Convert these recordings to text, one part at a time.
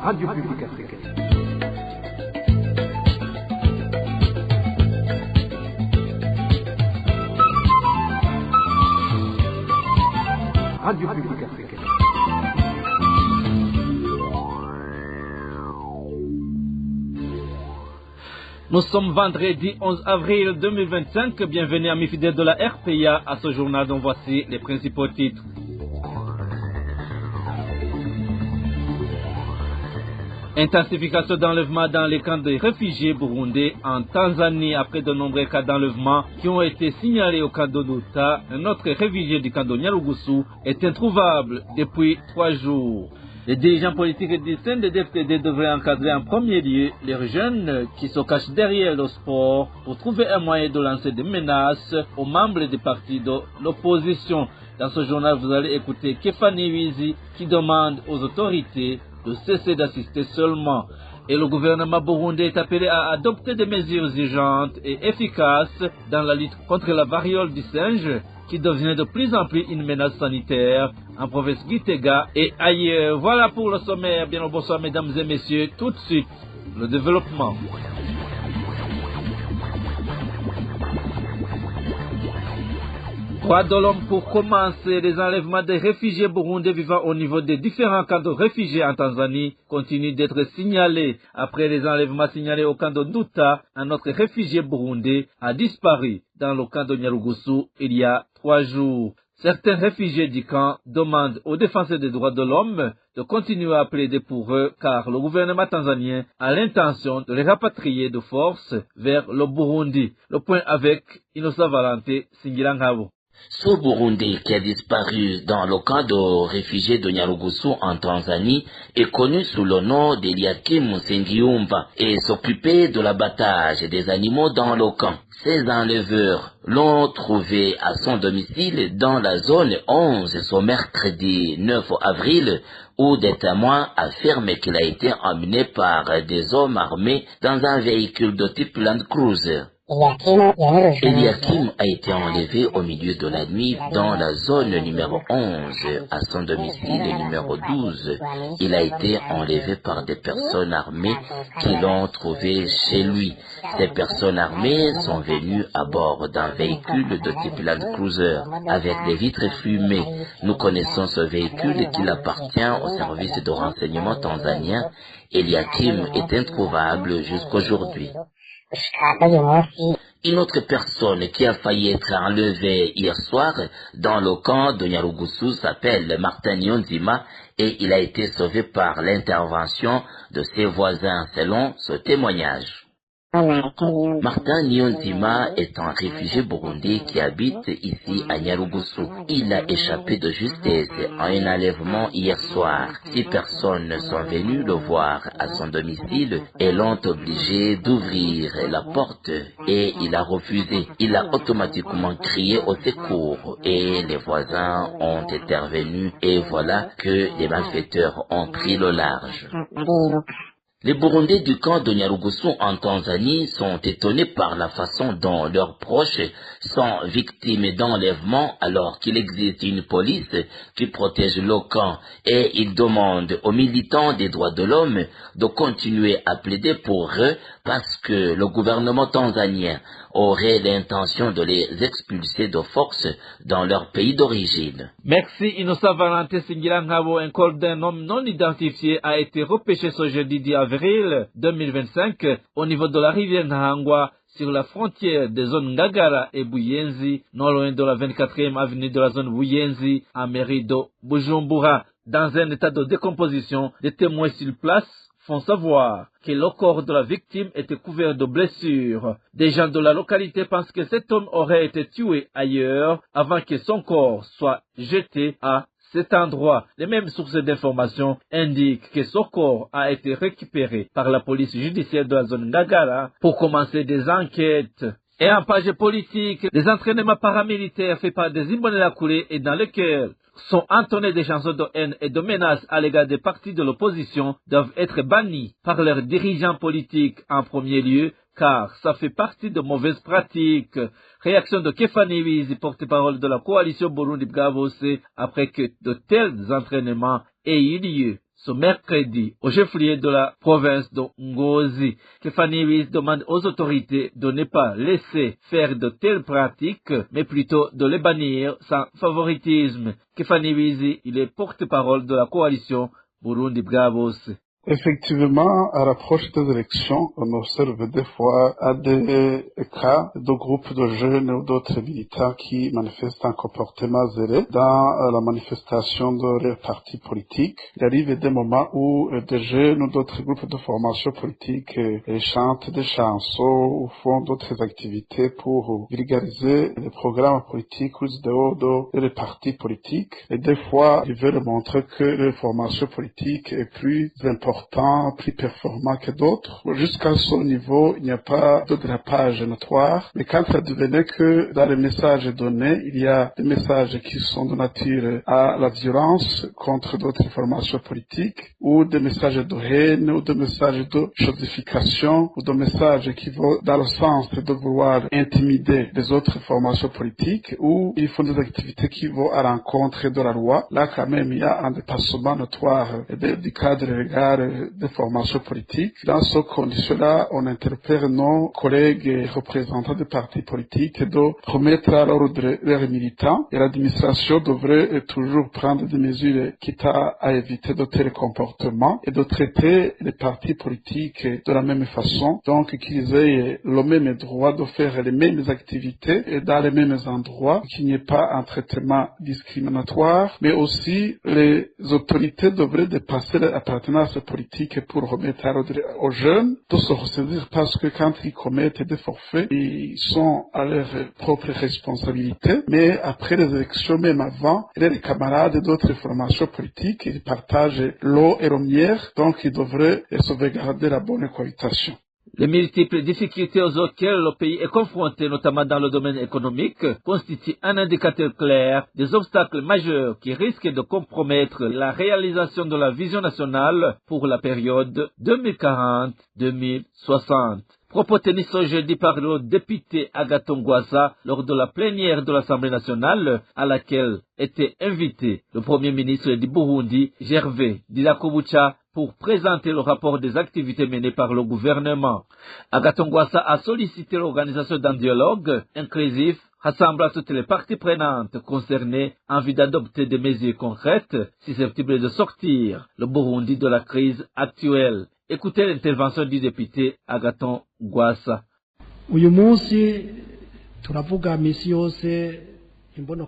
Radio Publique Africaine. Radio Publique Africaine. Nous sommes vendredi 11 avril 2025. Bienvenue amis fidèles de la RPA à ce journal dont voici les principaux titres. Intensification d'enlèvement dans les camps de réfugiés burundais en Tanzanie après de nombreux cas d'enlèvement qui ont été signalés au camp d'Oduta. Un autre réfugié du camp de Nyarugusu est introuvable depuis 3 jours. Les dirigeants politiques du CNDD-FDD devraient encadrer en premier lieu les jeunes qui se cachent derrière le sport pour trouver un moyen de lancer des menaces aux membres des partis de l'opposition. Dans ce journal, vous allez écouter Kefani Wizi qui demande aux autorités de cesser d'assister seulement. Et le gouvernement burundais est appelé à adopter des mesures urgentes et efficaces dans la lutte contre la variole du singe qui devient de plus en plus une menace sanitaire en province Gitega et ailleurs. Voilà pour le sommaire. Bien au bonsoir mesdames et messieurs. Tout de suite, le développement. Droits de l'homme pour commencer. Les enlèvements des réfugiés burundais vivant au niveau des différents camps de réfugiés en Tanzanie continuent d'être signalés. Après les enlèvements signalés au camp de Nduta, un autre réfugié burundais a disparu dans le camp de Nyarugusu il y a 3 jours. Certains réfugiés du camp demandent aux défenseurs des droits de l'homme de continuer à plaider pour eux car le gouvernement tanzanien a l'intention de les rapatrier de force vers le Burundi. Le point avec Innocent Valentin Singirangabo. Ce Burundais qui a disparu dans le camp de réfugiés de Nyarugusu en Tanzanie est connu sous le nom d'Eliakim Sengiumba et s'occupait de l'abattage des animaux dans le camp. Ces enleveurs l'ont trouvé à son domicile dans la zone 11 ce mercredi 9 avril où des témoins affirment qu'il a été emmené par des hommes armés dans un véhicule de type Land Cruiser. Eliakim a été enlevé au milieu de la nuit dans la zone numéro 11 à son domicile numéro 12. Il a été enlevé par des personnes armées qui l'ont trouvé chez lui. Ces personnes armées sont venues à bord d'un véhicule de type Land Cruiser avec des vitres fumées. Nous connaissons ce véhicule qui appartient au service de renseignement tanzanien. Eliakim est introuvable jusqu'aujourd'hui. Une autre personne qui a failli être enlevée hier soir dans le camp de Nyarugusu s'appelle Martin Nyonzima et il a été sauvé par l'intervention de ses voisins selon ce témoignage. Martin Nyonzima est un réfugié burundais qui habite ici à Nyarugusu. Il a échappé de justesse à un enlèvement hier soir. 6 personnes sont venues le voir à son domicile et l'ont obligé d'ouvrir la porte et il a refusé. Il a automatiquement crié au secours et les voisins ont intervenu et voilà que les malfaiteurs ont pris le large. Les Burundais du camp de Nyarugusu en Tanzanie sont étonnés par la façon dont leurs proches sont victimes d'enlèvement alors qu'il existe une police qui protège le camp et ils demandent aux militants des droits de l'homme de continuer à plaider pour eux parce que le gouvernement tanzanien aurait l'intention de les expulser de force dans leur pays d'origine. Merci Innocent Valentin Singirangabo. Un corps d'un homme non identifié a été repêché ce jeudi 10 avril 2025 au niveau de la rivière Nahangwa sur la frontière des zones Ngagara et Buyenzi, non loin de la 24e avenue de la zone Buyenzi en mairie de Bujumbura. Dans un état de décomposition, des témoins sur place font savoir que le corps de la victime était couvert de blessures. Des gens de la localité pensent que cet homme aurait été tué ailleurs avant que son corps soit jeté à cet endroit. Les mêmes sources d'informations indiquent que son corps a été récupéré par la police judiciaire de la zone Ngagara pour commencer des enquêtes. Et en page politique, les entraînements paramilitaires faits par des Imbonerakure et dans lesquels sont entonnés des chansons de haine et de menaces à l'égard des partis de l'opposition doivent être bannis par leurs dirigeants politiques en premier lieu, car ça fait partie de mauvaises pratiques. Réaction de Kefani Wizi, porte-parole de la coalition Burundi Bwabose, après que de tels entraînements aient eu lieu ce mercredi au chef-lieu de la province de Ngozi. Kefani Wiz demande aux autorités de ne pas laisser faire de telles pratiques, mais plutôt de les bannir sans favoritisme. Kefani Wiz, il est porte-parole de la coalition Burundi Bwabose. Effectivement, à l'approche des élections, on observe des fois à des cas de groupes de jeunes ou d'autres militants qui manifestent un comportement zélé dans la manifestation de leurs partis politiques. Il arrive des moments où des jeunes ou d'autres groupes de formation politique chantent des chansons ou font d'autres activités pour vulgariser les programmes politiques ou les idéaux des partis politiques. Et des fois, ils veulent montrer que la formation politique est plus importante, plus performant que d'autres. Jusqu'à ce niveau, il n'y a pas de drapage notoire. Mais quand ça devenait que dans les messages donnés, il y a des messages qui sont de nature à la violence contre d'autres formations politiques, ou des messages de haine, ou des messages de chosification, ou des messages qui vont dans le sens de vouloir intimider les autres formations politiques, ou ils font des activités qui vont à l'encontre de la loi. Là, quand même, il y a un dépassement notoire du cadre légal des formations politiques. Dans ces conditions-là, on interpelle nos collègues et représentants des partis politiques de remettre à l'ordre leurs militants, et l'administration devrait toujours prendre des mesures quitte à éviter de tels comportements et de traiter les partis politiques de la même façon, donc qu'ils aient le même droit de faire les mêmes activités et dans les mêmes endroits, qu'il n'y ait pas un traitement discriminatoire, mais aussi les autorités devraient dépasser l'appartenance politique pour remettre à l'ordre aux jeunes de se ressaisir, parce que quand ils commettent des forfaits, ils sont à leur propre responsabilité, mais après les élections, même avant, les camarades d'autres formations politiques, ils partagent l'eau et le miel, donc ils devraient sauvegarder la bonne cohabitation. Les multiples difficultés auxquelles le pays est confronté, notamment dans le domaine économique, constituent un indicateur clair des obstacles majeurs qui risquent de compromettre la réalisation de la vision nationale pour la période 2040-2060. Propos tenus ce jeudi par le député Agathon Rwasa lors de la plénière de l'Assemblée nationale à laquelle était invité le Premier ministre du Burundi, Gervais Dirakobucha, pour présenter le rapport des activités menées par le gouvernement. Agathon Rwasa a sollicité l'organisation d'un dialogue inclusif rassemblant toutes les parties prenantes concernées en vue d'adopter des mesures concrètes susceptibles de sortir le Burundi de la crise actuelle. Écoutez l'intervention du député Agathon Rwasa.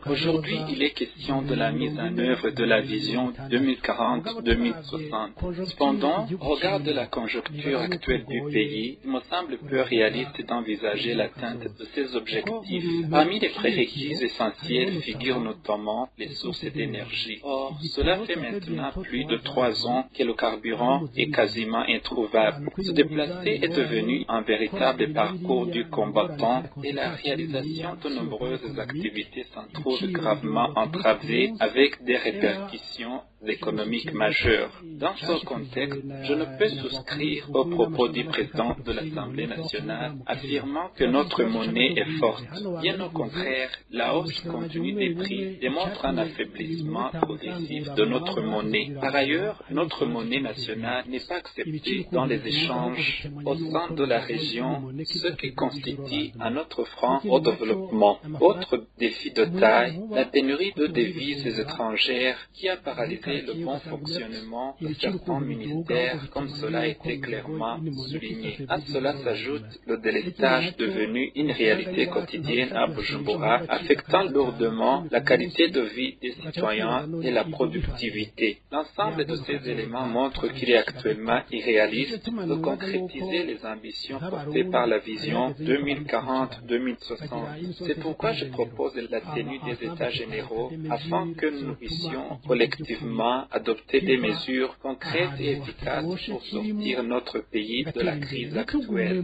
Aujourd'hui, il est question de la mise en œuvre de la vision 2040-2060. Cependant, au regard de la conjoncture actuelle du pays, il me semble peu réaliste d'envisager l'atteinte de ces objectifs. Parmi les prérequis essentiels figurent notamment les sources d'énergie. Or, cela fait maintenant plus de 3 ans que le carburant est quasiment introuvable. Se déplacer est devenu un véritable parcours du combattant et la réalisation de nombreuses activités s'en trouve gravement entravée avec des répercussions économiques majeures. Dans ce contexte, je ne peux souscrire aux propos du président de l'Assemblée nationale affirmant que notre monnaie est forte. Bien au contraire, la hausse continue des prix démontre un affaiblissement progressif de notre monnaie. Par ailleurs, notre monnaie nationale n'est pas acceptée dans les échanges au sein de la région, ce qui constitue un autre frein au développement. Autre défi de taille, la pénurie de devises étrangères qui a paralysé le bon fonctionnement de certains ministères, comme cela a été clairement souligné. À cela s'ajoute le délestage devenu une réalité quotidienne à Bujumbura, affectant lourdement la qualité de vie des citoyens et la productivité. L'ensemble de ces éléments montre qu'il est actuellement irréaliste de concrétiser les ambitions portées par la vision 2040-2060. C'est pourquoi je propose la tenue des États généraux afin que nous puissions collectivement adopter des mesures concrètes et efficaces pour sortir notre pays de la crise actuelle.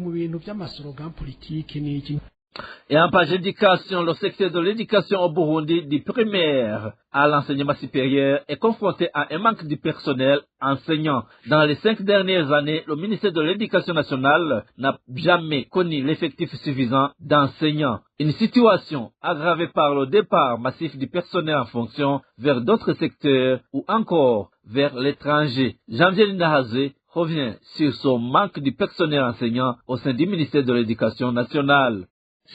Et en page éducation, le secteur de l'éducation au Burundi, du primaire à l'enseignement supérieur, est confronté à un manque de personnel enseignant. Dans les 5 dernières années, le ministère de l'Éducation nationale n'a jamais connu l'effectif suffisant d'enseignants. Une situation aggravée par le départ massif du personnel en fonction vers d'autres secteurs ou encore vers l'étranger. Janvier Nahazé revient sur ce manque de personnel enseignant au sein du ministère de l'Éducation nationale.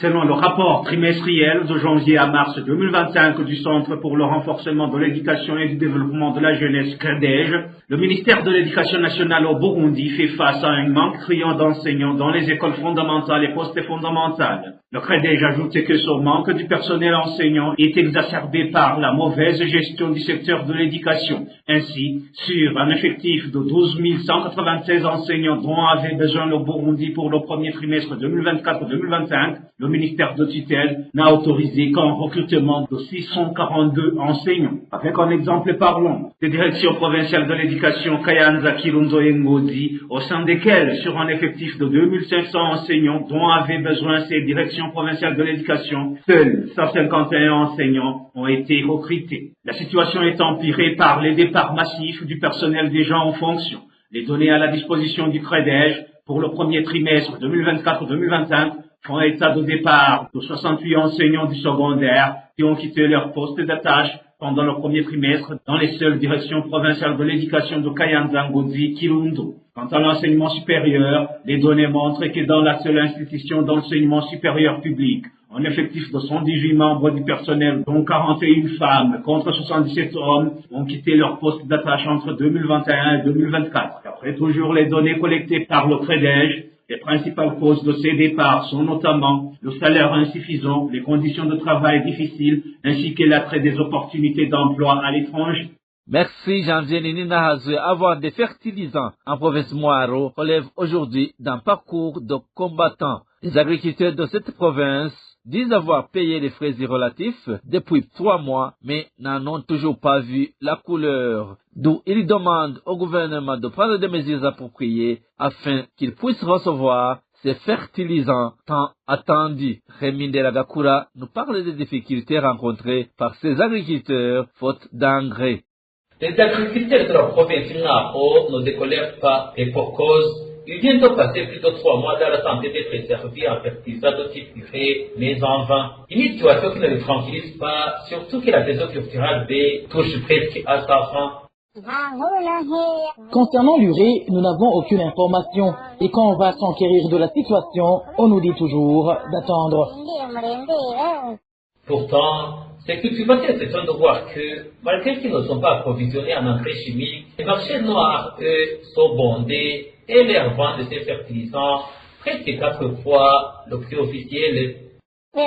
Selon le rapport trimestriel de janvier à mars 2025 du Centre pour le renforcement de l'éducation et du développement de la jeunesse CREDEJ, le ministère de l'Éducation nationale au Burundi fait face à un manque criant d'enseignants dans les écoles fondamentales et post-fondamentales. Le CREDEJ ajoute que ce manque du personnel enseignant est exacerbé par la mauvaise gestion du secteur de l'éducation. Ainsi, sur un effectif de 12 196 enseignants dont avait besoin le Burundi pour le premier trimestre 2024-2025, le ministère de tutelle n'a autorisé qu'un recrutement de 642 enseignants. Avec un exemple parlant, les directions provinciales de l'éducation Kayanza, Kirundo et Ngodi, au sein desquelles, sur un effectif de 2500 enseignants dont avaient besoin ces directions provinciales de l'éducation, seuls 151 enseignants ont été recrutés. La situation est empirée par les départs massifs du personnel déjà en fonction. Les données à la disposition du CREDEJ pour le premier trimestre 2024-2025 font état de départ de 68 enseignants du secondaire qui ont quitté leur poste d'attache pendant le premier trimestre dans les seules directions provinciales de l'éducation de Kayanza, Ngodi, Kirundo. Quant à l'enseignement supérieur, les données montrent que dans la seule institution d'enseignement supérieur public, un effectif de 118 membres du personnel, dont 41 femmes contre 77 hommes, ont quitté leur poste d'attache entre 2021 et 2024. D'après toujours les données collectées par le CREDEJ, les principales causes de ces départs sont notamment le salaire insuffisant, les conditions de travail difficiles, ainsi que l'attrait des opportunités d'emploi à l'étranger. Merci Janvier Nahazé. Avoir des fertilisants en province Moaro relève aujourd'hui d'un parcours de combattants. Les agriculteurs de cette province disent avoir payé les frais relatifs depuis 3 mois, mais n'en ont toujours pas vu la couleur. D'où ils demandent au gouvernement de prendre des mesures appropriées afin qu'ils puissent recevoir ces fertilisants tant attendus. Rémi Nderagakura nous parle des difficultés rencontrées par ces agriculteurs faute d'engrais. Les agriculteurs de la province Napo ne décolèrent pas, et pour cause, ils viennent de passer plus de 3 mois dans la santé d'être servis en fertilisants de type urée, mais en vain. Une situation qui ne les tranquillise pas, surtout que la saison culturelle B touche presque à sa fin. Concernant l'urée, nous n'avons aucune information. Et quand on va s'enquérir de la situation, on nous dit toujours d'attendre. Pourtant, ces cultivateurs s'étonnent de voir que, malgré qu'ils ne sont pas approvisionnés en engrais chimiques, les marchés noirs, eux, sont bondés et leur vente de ces fertilisants presque 4 fois le prix officiel. On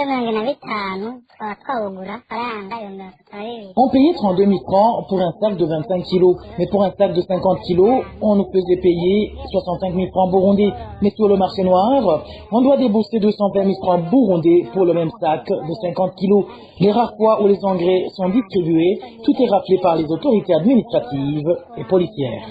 payait 32 000 francs pour un sac de 25 kilos, mais pour un sac de 50 kilos, on nous faisait payer 65 000 francs burundais. Mais sur le marché noir, on doit débourser 220 000 francs burundais pour le même sac de 50 kilos. Les rares fois où les engrais sont distribués, tout est rappelé par les autorités administratives et policières.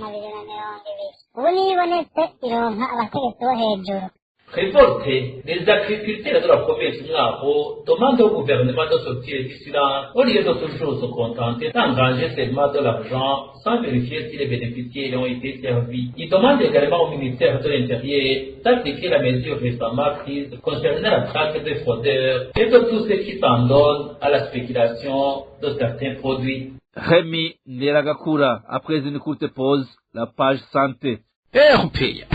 Révoltés, les agriculteurs de la province Ngabo demandent au gouvernement de sortir du silence au lieu de toujours se contenter d'engranger seulement de l'argent sans vérifier si les bénéficiaires ont été servis. Ils demandent également au ministère de l'Intérieur d'appliquer la mesure récemment prise concernant la traque des fraudeurs et de tous ceux qui s'en donnent à la spéculation de certains produits. Rémi Nderagakura, après une courte pause, la page santé. RPA.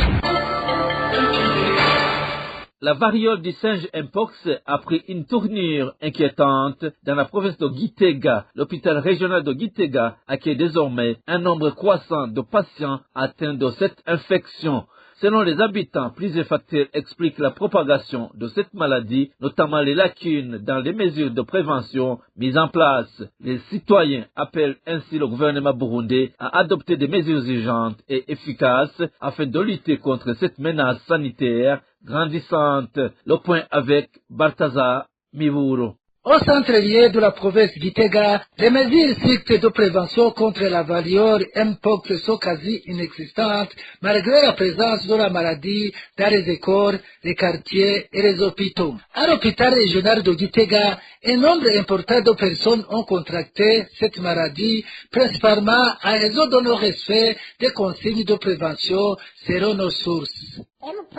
La variole du singe Mpox a pris une tournure inquiétante dans la province de Gitega. L'hôpital régional de Gitega accueille désormais un nombre croissant de patients atteints de cette infection. Selon les habitants, plusieurs facteurs expliquent la propagation de cette maladie, notamment les lacunes dans les mesures de prévention mises en place. Les citoyens appellent ainsi le gouvernement burundais à adopter des mesures urgentes et efficaces afin de lutter contre cette menace sanitaire grandissante. Le point avec Balthazar Mivuro. Au centre lié de la province Gitega, les mesures strictes de prévention contre la variole Mpox sont quasi inexistantes malgré la présence de la maladie dans les écoles, les quartiers et les hôpitaux. À l'hôpital régional de Gitega, un nombre important de personnes ont contracté cette maladie, principalement à raison de non-respect des consignes de prévention selon nos sources.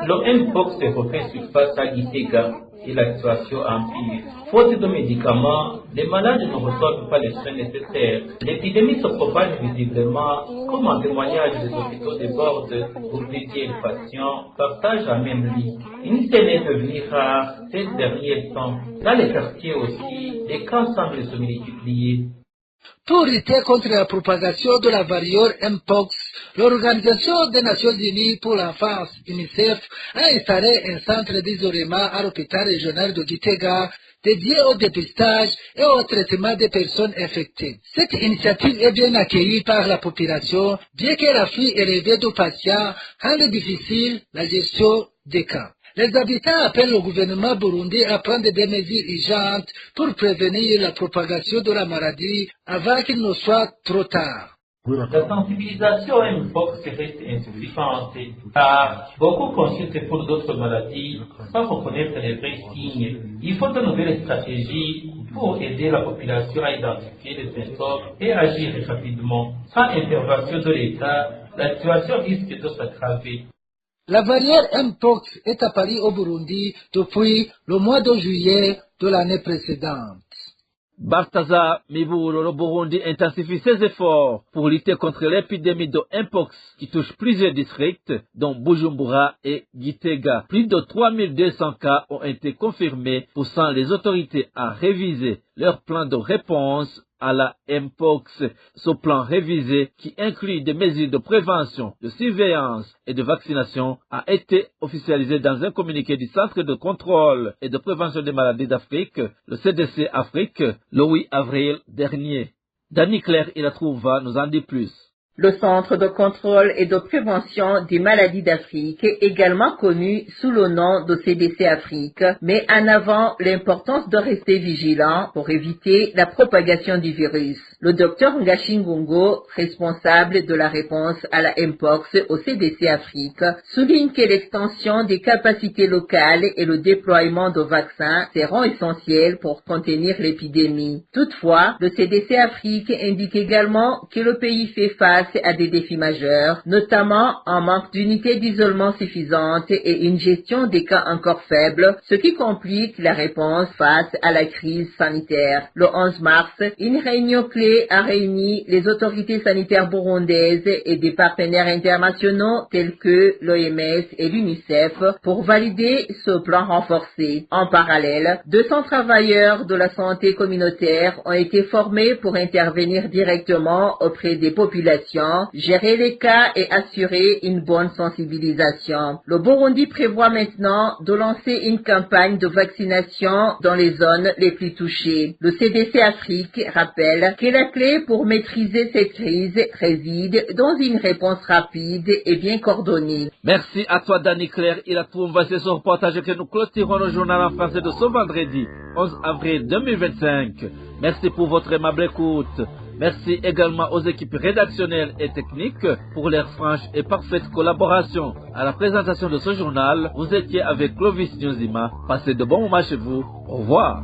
Le Mpox se refait surface à Gitega et la situation empire. Faute de médicaments, les malades ne reçoivent pas les soins nécessaires. L'épidémie se propage visiblement, comme en témoignage des hôpitaux débordent où dédiés les patients partagent un même lit. Une scène est devenue rare ces derniers temps. Dans les quartiers aussi, les cas semblent se multiplier. Pour lutter contre la propagation de la variole Mpox, l'Organisation des Nations Unies pour l'enfance, UNICEF, a installé un centre d'isolement à l'hôpital régional de Gitega dédié au dépistage et au traitement des personnes infectées. Cette initiative est bien accueillie par la population, bien que la flux élevé de patients rende difficile la gestion des cas. Les habitants appellent le gouvernement burundais à prendre des mesures urgentes pour prévenir la propagation de la maladie avant qu'il ne soit trop tard. La sensibilisation à Mpox reste insuffisante car beaucoup consultent pour d'autres maladies sans reconnaître les vrais signes. Il faut de nouvelles stratégies pour aider la population à identifier les symptômes et agir rapidement. Sans intervention de l'État, la situation risque de s'aggraver. La variole Mpox est apparue au Burundi depuis le mois de juillet de l'année précédente. Balthazar Miburo, le Burundi intensifie ses efforts pour lutter contre l'épidémie de Mpox qui touche plusieurs districts, dont Bujumbura et Gitega. Plus de 3200 cas ont été confirmés, poussant les autorités à réviser leur plan de réponse à la Mpox. Ce plan révisé, qui inclut des mesures de prévention, de surveillance et de vaccination, a été officialisé dans un communiqué du Centre de contrôle et de prévention des maladies d'Afrique, le CDC Afrique, le 8 avril dernier. Dany Claire Ilatrouva nous en dit plus. Le Centre de contrôle et de prévention des maladies d'Afrique, également connu sous le nom de CDC Afrique, met en avant l'importance de rester vigilant pour éviter la propagation du virus. Le docteur Ngashingungo, responsable de la réponse à la Mpox au CDC Afrique, souligne que l'extension des capacités locales et le déploiement de vaccins seront essentiels pour contenir l'épidémie. Toutefois, le CDC Afrique indique également que le pays fait face à des défis majeurs, notamment un manque d'unités d'isolement suffisantes et une gestion des cas encore faibles, ce qui complique la réponse face à la crise sanitaire. Le 11 mars, une réunion clé a réuni les autorités sanitaires burundaises et des partenaires internationaux tels que l'OMS et l'UNICEF pour valider ce plan renforcé. En parallèle, 200 travailleurs de la santé communautaire ont été formés pour intervenir directement auprès des populations, gérer les cas et assurer une bonne sensibilisation. Le Burundi prévoit maintenant de lancer une campagne de vaccination dans les zones les plus touchées. Le CDC Afrique rappelle que la clé pour maîtriser cette crise réside dans une réponse rapide et bien coordonnée. Merci à toi, Dany Claire. Il a trouvé ce reportage que nous clôturons le journal en français de ce vendredi 11 avril 2025. Merci pour votre aimable écoute. Merci également aux équipes rédactionnelles et techniques pour leur franche et parfaite collaboration. À la présentation de ce journal, vous étiez avec Clovis Nyonzima. Passez de bons moments chez vous. Au revoir.